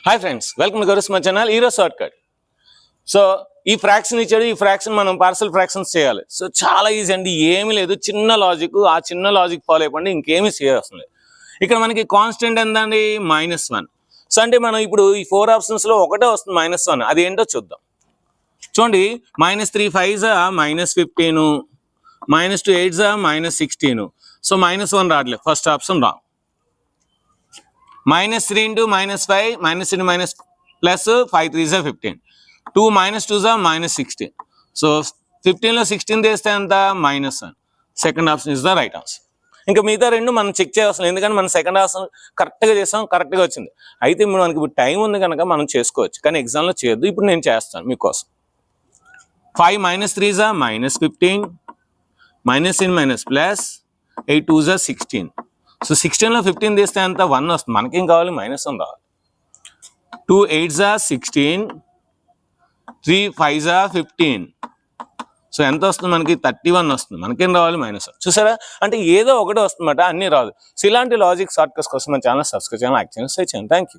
Hi friends, welcome to గౌరస్ my channel. ఈరోజు short cut. So ఈ ఫ్రాక్షన్ ఇచ్చాడు, ఈ ఫ్రాక్షన్ మనం పార్సల్ ఫ్రాక్షన్స్ చేయాలి. సో చాలా ఈజీ అండి, ఏమీ లేదు, చిన్న లాజిక్. ఆ చిన్న లాజిక్ ఫాలో అయిపోండి, ఇంకేమీ చేయవలసిన లేదు. ఇక్కడ మనకి కాన్స్టెంట్ ఎంతండి? -1. సో అంటే మనం ఇప్పుడు ఈ 4 ఆప్షన్స్లో ఒకటే వస్తుంది -1. అది ఏంటో చూద్దాం. చూడండి, -3 5 -15, -2 8 -16. సో -1 రావట్లేదు, first option wrong. -3 into -5 -3 plus 5 3 15. 2 -2 -16. So 15లో 16 తీస్తే ఎంత? -1. Second option is the right answer. ఇంకా మిగతా రెండు మనం చెక్ చేయవలసిన, ఎందుకంటే మనం సెకండ్ ఆప్షన్ కరెక్ట్గా చేసాం, కరెక్ట్గా వచ్చింది. అయితే ఇప్పుడు మనకి ఇప్పుడు టైం ఉంది కనుక మనం చేసుకోవచ్చు, కానీ ఎగ్జామ్లో చేయొద్దు. ఇప్పుడు నేను చేస్తాను మీకోసం. 5 -3 -15, -in ప్లస్ 8 2 16. సో 16లో 15 తీస్తే ఎంత? 1 వస్తుంది. మనకేం కావాలి? -1 రావాలి. 2 8 16, 3 5 15. సో ఎంత వస్తుంది మనకి? 31 వస్తుంది. మనకేం రావాలి? -1. చూసారా, అంటే ఏదో ఒకటి వస్తుందన్నమాట, అన్నీ రాదు. సో ఇలాంటి లాజిక్ షార్ట్ కట్స్ కోసం మన ఛానల్ సబ్స్క్రైబ్ చేయాలి, యాక్ట్ చేయండి. Thank you.